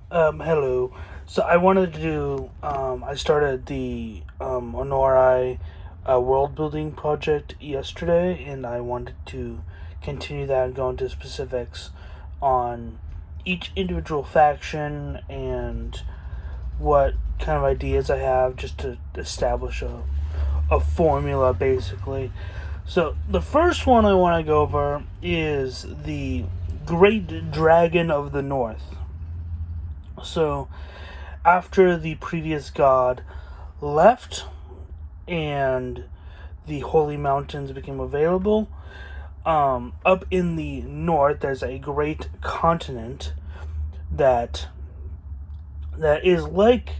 Hello. So I wanted to do, I started the Ourea world building project yesterday, and I wanted to continue that and go into specifics on each individual faction and what kind of ideas I have just to establish a formula, basically. So the first one I want to go over is the Great Dragon of the North. So after the previous god left and the holy mountains became available, up in the north there's a great continent that is like,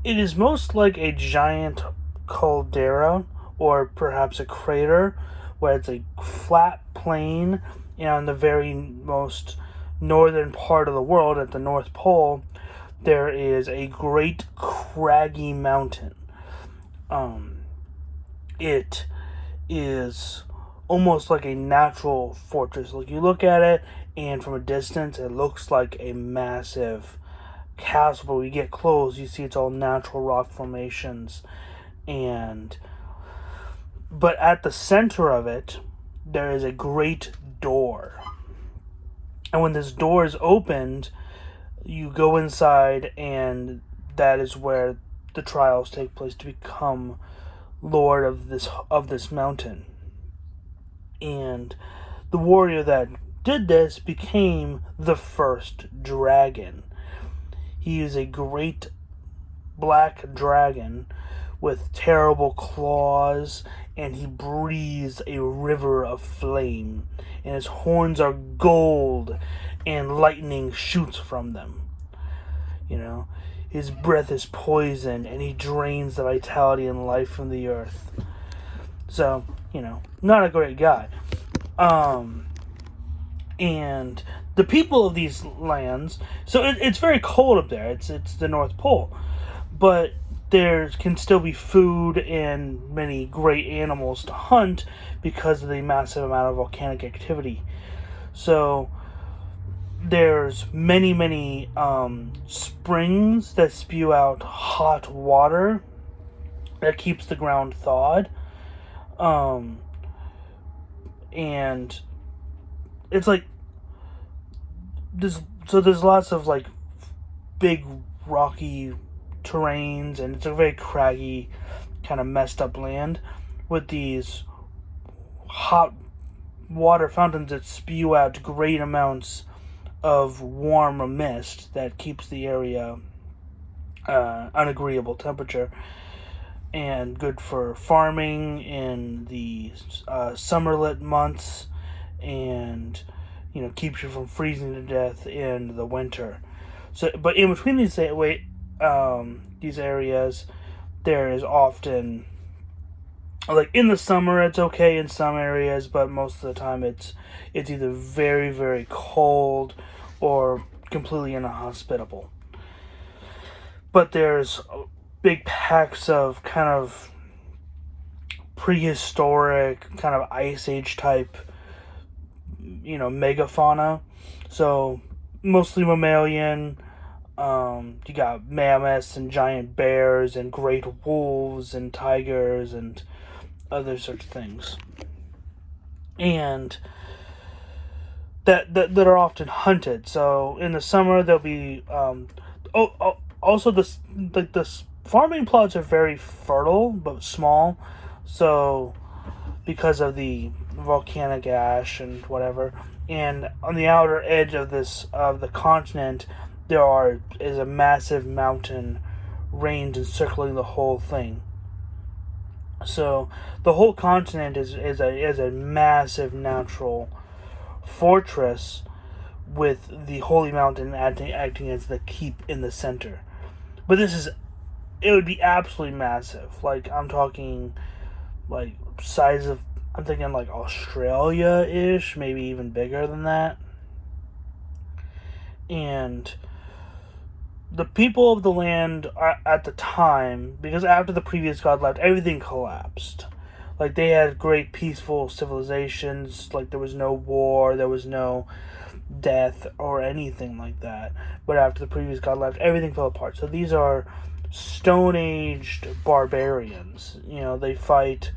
it is most like a giant caldera or perhaps a crater, where it's a flat plain, and on the very most northern part of the world at the North Pole there is a great craggy mountain. Um, it is almost like a natural fortress. Like, you look at it, and from a distance, it looks like a massive castle. But when you get close, you see it's all natural rock formations. And but at the center of it, there is a great door. And when this door is opened, you go inside, and that is where the trials take place to become lord of this mountain. And the warrior that did this became the first dragon. He is a great black dragon with terrible claws, and he breathes a river of flame, and his horns are gold, and lightning shoots from them. You know, his breath is poison, and he drains the vitality and life from the earth. So, not a great guy. And the people of these lands, so it's very cold up there. It's the North Pole, but there can still be food and many great animals to hunt because of the massive amount of volcanic activity. So there's many springs that spew out hot water that keeps the ground thawed. And it's like there's lots of like big rocky terrains, and it's a very craggy, kind of messed up land with these hot water fountains that spew out great amounts of warm mist that keeps the area unagreeable temperature, and good for farming in the summerlit months, and keeps you from freezing to death in the winter. So, but in between these areas, there is often, like, in the summer it's okay in some areas, but most of the time it's either very, very cold or completely inhospitable. But there's big packs of kind of prehistoric, kind of ice age type, megafauna. So mostly mammalian. You got mammoths and giant bears and great wolves and tigers and other such things. And that are often hunted. So in the summer there'll be also the farming plots are very fertile but small. So because of the volcanic ash and whatever, and on the outer edge of the continent is a massive mountain range encircling the whole thing. So the whole continent is a massive natural fortress, with the holy mountain acting as the keep in the center. But it would be absolutely massive. Like, I'm talking like size of, I'm thinking like Australia-ish, maybe even bigger than that. And the people of the land at the time, because after the previous god left, everything collapsed. Like, they had great peaceful civilizations. Like, there was no war, there was no death or anything like that. But after the previous god left, everything fell apart. So these are stone-aged barbarians. They fight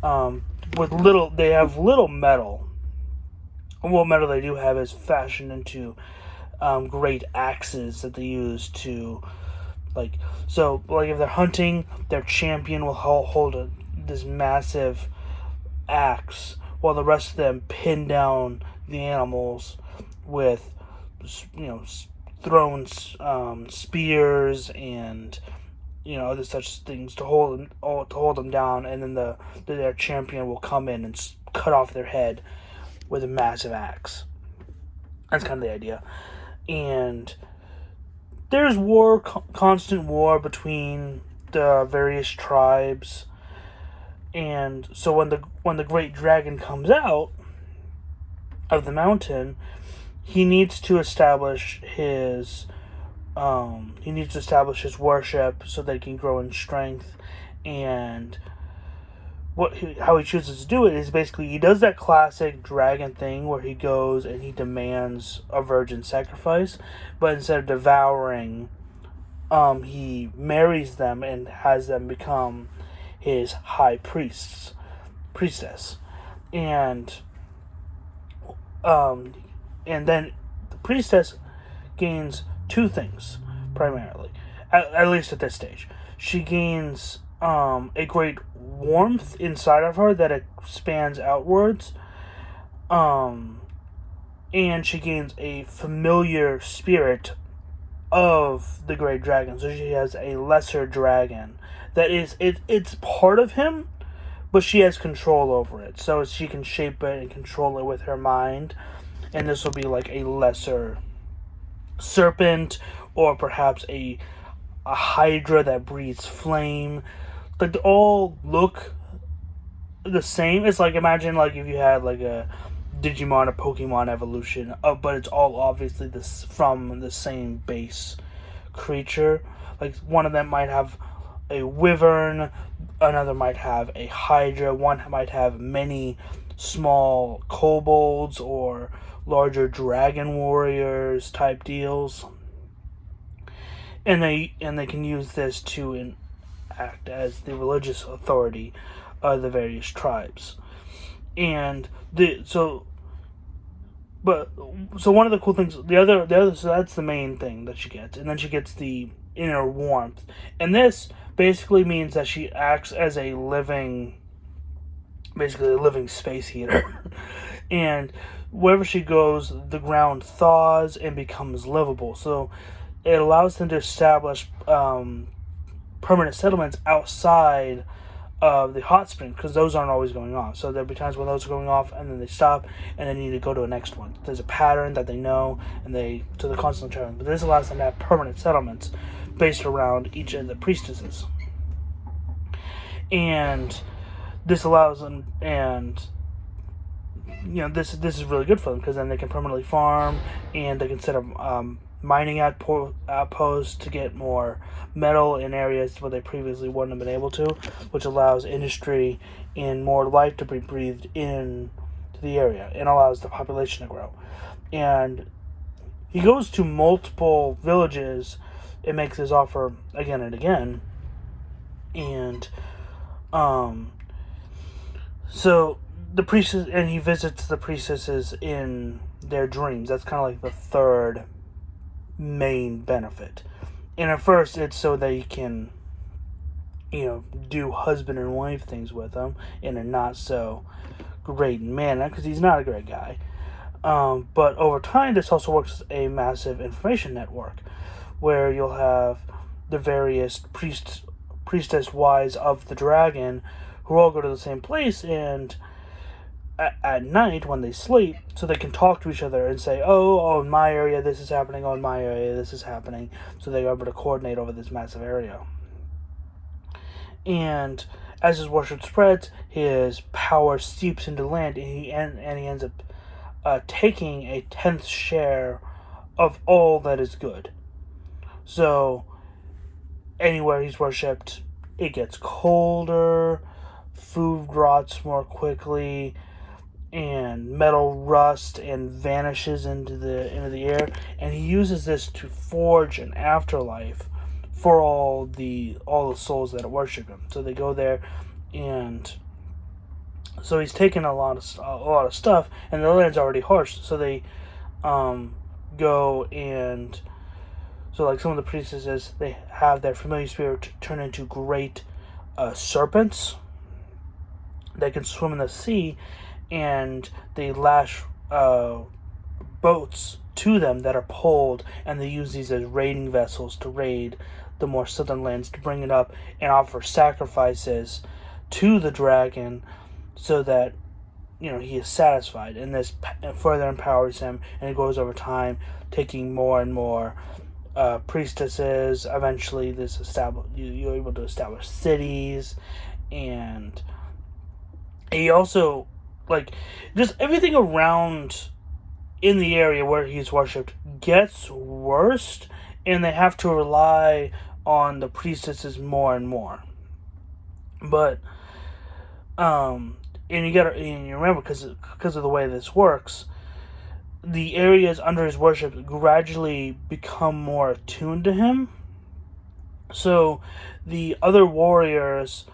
with little. They have little metal. What metal they do have is fashioned into great axes that they use to, like, if they're hunting, their champion will hold this massive axe, while the rest of them pin down the animals with, thrown spears and other such things to hold them down, and then their champion will come in and cut off their head with a massive axe. That's kind of the idea. And there's constant war between the various tribes. And so when the great dragon comes out of the mountain, he needs to establish his worship so that he can grow in strength. And how he chooses to do it is basically he does that classic dragon thing where he goes and he demands a virgin sacrifice, but instead of devouring, he marries them and has them become his high priestess, and then the priestess gains two things primarily, at least at this stage. She gains a great warmth inside of her that expands outwards, and she gains a familiar spirit of the great dragon. So she has a lesser dragon that it's part of him, but she has control over it. So she can shape it and control it with her mind. And this will be like a lesser serpent, or perhaps a hydra that breathes flame. Like, they all look the same. It's like, imagine like if you had like a Digimon or Pokemon evolution, but it's all obviously from the same base creature. Like, one of them might have a wyvern, another might have a hydra, one might have many small kobolds or larger dragon warriors type deals, and they can use this to act as the religious authority of the various tribes. And so one of the cool things, the other so that's the main thing that she gets, and then she gets the inner warmth, and this basically means that she acts as a living space heater. And wherever she goes, the ground thaws and becomes livable. So it allows them to establish permanent settlements outside of the hot springs, because those aren't always going off. So there'll be times when those are going off and then they stop and they need to go to a next one. There's a pattern that they know, and they're constantly traveling. But this allows them to have permanent settlements based around each of the priestesses. And this allows them, and this is really good for them, because then they can permanently farm, and they can set up mining outposts to get more metal in areas where they previously wouldn't have been able to, which allows industry and more life to be breathed in to the area, and allows the population to grow. And he goes to multiple villages and makes his offer again and again. And so the priestess, and he visits the priestesses in their dreams. That's kind of like the third main benefit. And at first, it's so that he can, do husband and wife things with them in a not so great manner, because he's not a great guy. But over time, this also works as a massive information network, where you'll have the various priestess wives of the dragon who all go to the same place, and at night when they sleep, so they can talk to each other and say, oh, in my area this is happening, in my area this is happening, so they're able to coordinate over this massive area. And as his worship spreads, his power seeps into land, and he ends up taking a 10th share of all that is good. So anywhere he's worshipped, it gets colder, food rots more quickly, and metal rust and vanishes into the air, and he uses this to forge an afterlife for all the souls that worship him. So they go there, and so he's taken a lot of stuff, and the land's already harsh. So they go, and so like some of the priestesses, they have their familiar spirit turn into great serpents that can swim in the sea, and they lash boats to them that are pulled, and they use these as raiding vessels to raid the more southern lands, to bring it up and offer sacrifices to the dragon, so that he is satisfied, and this further empowers him, and it goes over time, taking more and more priestesses. Eventually, you're able to establish cities, and he also, like, just everything around in the area where he's worshipped gets worse, and they have to rely on the priestesses more and more. But and you remember, because of the way this works, the areas under his worship gradually become more attuned to him. So the other warriors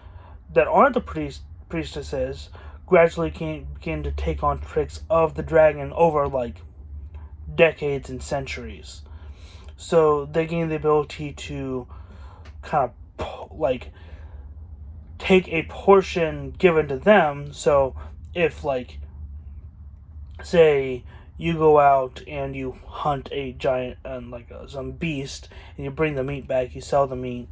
that aren't the priestesses gradually begin to take on tricks of the dragon over like decades and centuries. So they gain the ability to kind of like take a portion given to them. So if, like, say you go out and you hunt a giant and some beast, and you bring the meat back, you sell the meat,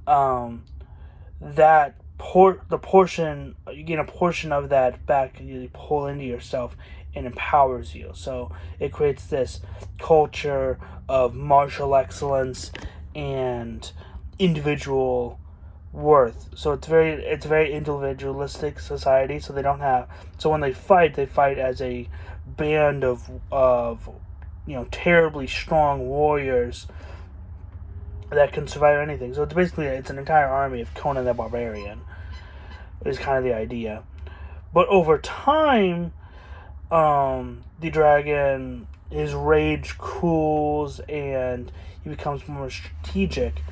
that the portion, you get a portion of that back, you pull into yourself, and empowers you. So it creates this culture of martial excellence and individual worth. So it's very individualistic society. So they don't have. So when they fight as a band of terribly strong warriors that can survive anything. So it's an entire army of Conan the Barbarian, is kind of the idea. But over time, the dragon, his rage cools, and he becomes more strategic,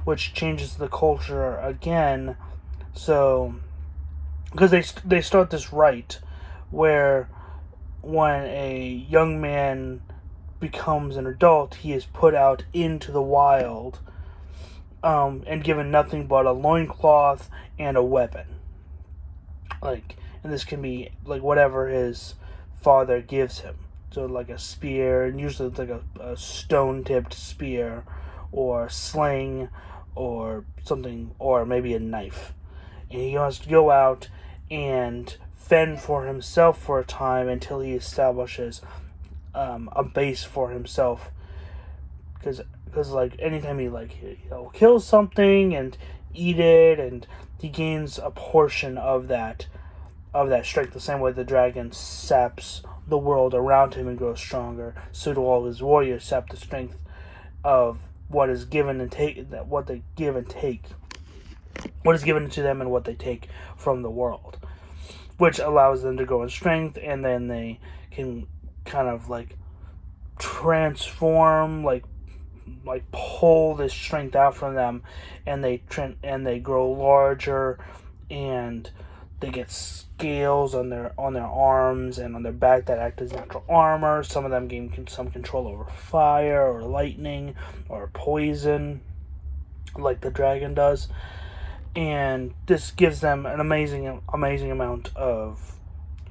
which changes the culture again. So, because they start this rite where when a young man becomes an adult, he is put out into the wild, and given nothing but a loincloth and a weapon. And this can be whatever his father gives him. So like a spear, and usually it's like a stone-tipped spear, or sling, or something, or maybe a knife. And he must go out and fend for himself for a time until he establishes a base for himself. Because anytime he'll kill something and eat it, and he gains a portion of that strength. The same way the dragon saps the world around him and grows stronger, so do all his warriors sap the strength of what is given and what they give and take, what is given to them and what they take from the world, which allows them to grow in strength, and then they can kind of transform, pull this strength out from them, and they grow larger, and they get scales on their arms and on their back that act as natural armor. Some of them gain some control over fire or lightning or poison, like the dragon does. And this gives them an amazing amount of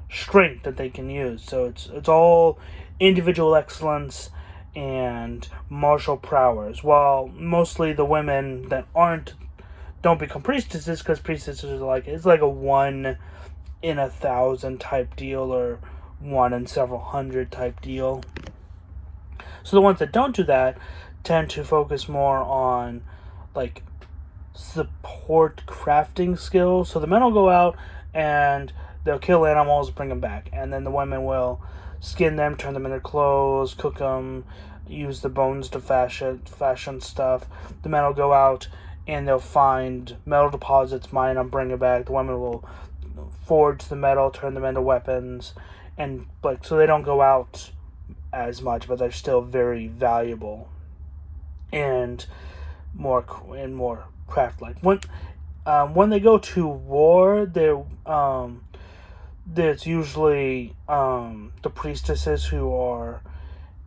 strength that they can use. So it's all individual excellence and martial prowess. While mostly the women that don't become priestesses, because priestesses are it's like a 1 in 1,000 type deal, or 1 in several hundred type deal. So the ones that don't do that tend to focus more on support crafting skills. So the men will go out and they'll kill animals, bring them back, and then the women will skin them, turn them into clothes, cook them, use the bones to fashion stuff. The men will go out and they'll find metal deposits, mine them, bring it back. The women will forge the metal, turn them into weapons, and like so they don't go out as much, but they're still very valuable and more craft like. When they go to war, there's usually the priestesses who are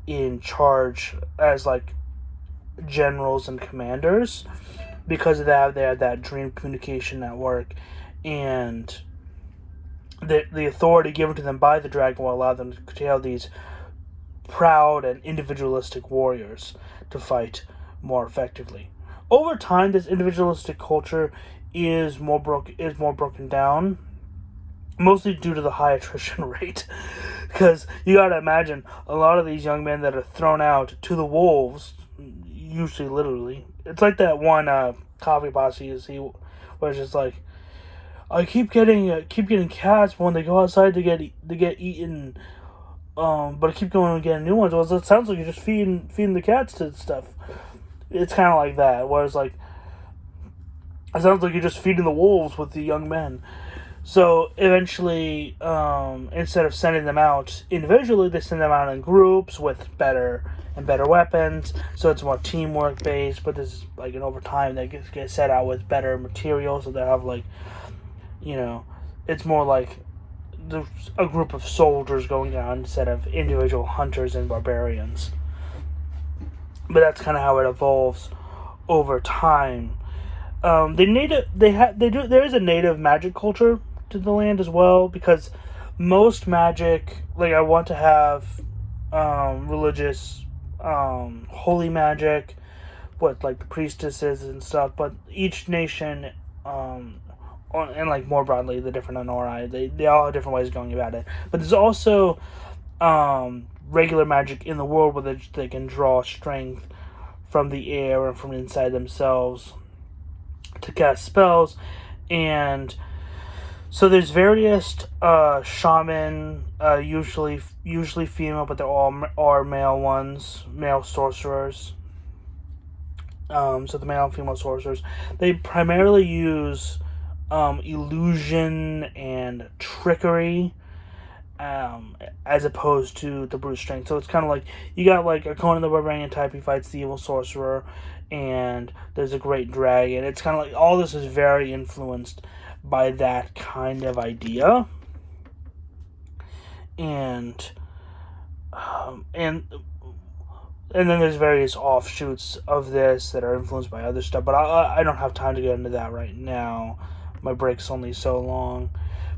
in charge as like generals and commanders. Because of that, they have that dream communication network, and the authority given to them by the dragon will allow them to curtail these proud and individualistic warriors to fight more effectively. Over time, this individualistic culture is more broken down, mostly due to the high attrition rate. Because you gotta imagine a lot of these young men that are thrown out to the wolves, usually literally. It's like that one coffee posse you see, where it's just like, I keep getting cats, but when they go outside, they get eaten. But I keep going and getting new ones. Well, it sounds like you're just feeding the cats to stuff. It's kind of like that. Whereas like, it sounds like you're just feeding the wolves with the young men. So eventually, instead of sending them out individually, they send them out in groups with better weapons. So it's more teamwork based. But this is like, and over time they get set out with better materials. So they have like, it's more like a group of soldiers going out instead of individual hunters and barbarians. But that's kind of how it evolves over time. There is a native magic culture to the land as well, because most magic, like I want to have religious holy magic with like the priestesses and stuff, but each nation and like more broadly the different Ourea, they all have different ways of going about it. But there's also regular magic in the world where they can draw strength from the air and from inside themselves to cast spells. And so there's various shaman, usually female, but they all are male ones, male sorcerers. So the male and female sorcerers, they primarily use illusion and trickery, as opposed to the brute strength. So it's kind of like, you got like a Conan the Barbarian type, he fights the evil sorcerer, and there's a great dragon. It's kind of like, all this is very influenced by that kind of idea. And then there's various offshoots of this that are influenced by other stuff, but I don't have time to get into that right now. My break's only so long.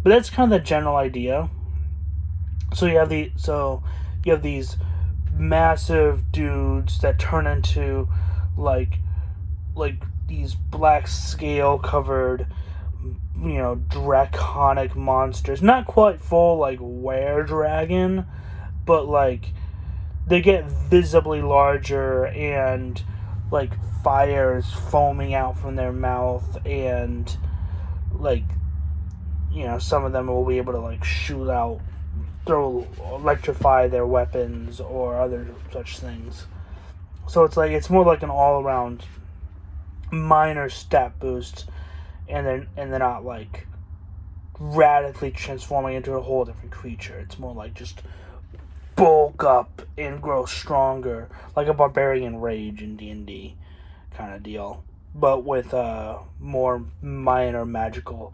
But that's kind of the general idea. So you have these massive dudes that turn into like these black scale covered, draconic monsters. Not quite full like were dragon, but like they get visibly larger, and like fire is foaming out from their mouth, and like, some of them will be able to like shoot out, electrify their weapons or other such things. So it's more like an all around minor stat boost, and they're not like radically transforming into a whole different creature. It's more like just bulk up and grow stronger, like a barbarian rage in D&D kind of deal, but with more minor magical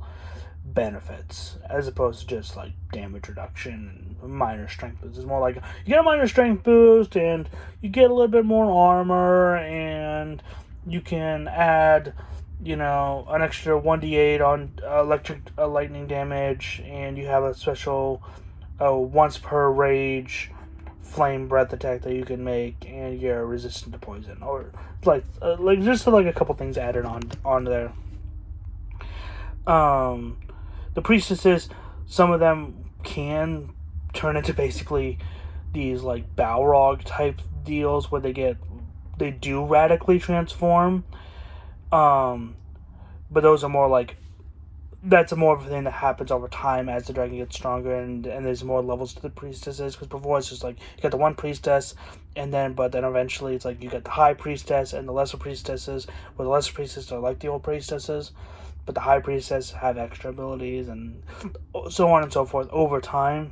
benefits, as opposed to just like damage reduction and minor strength boost. It's more like you get a minor strength boost, and you get a little bit more armor, and you can add, an extra 1d8 on lightning damage, and you have a special once per rage flame breath attack that you can make, and you're resistant to poison, or like just like a couple things added on there. The priestesses, some of them can turn into basically these like Balrog type deals where they do radically transform. But those are more like that's a more of a thing that happens over time as the dragon gets stronger, and there's more levels to the priestesses, because before it's just like you got the one priestess, and then but then eventually it's like you got the high priestess and the lesser priestesses, where the lesser priestesses are like the old priestesses, but the high priestess have extra abilities and so on and so forth over time,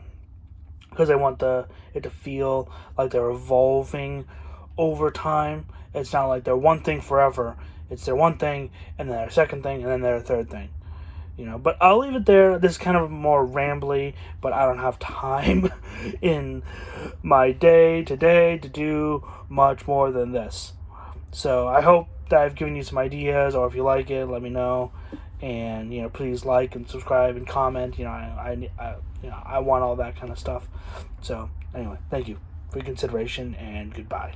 because they want it to feel like they're evolving over time. It's not like they're one thing forever. It's their one thing, and then their second thing, and then their third thing. But I'll leave it there. This is kind of more rambly, but I don't have time in my day today to do much more than this. So I hope that I've given you some ideas, or if you like it, let me know. And please like and subscribe and comment. I want all that kind of stuff. So anyway, thank you for your consideration, and goodbye.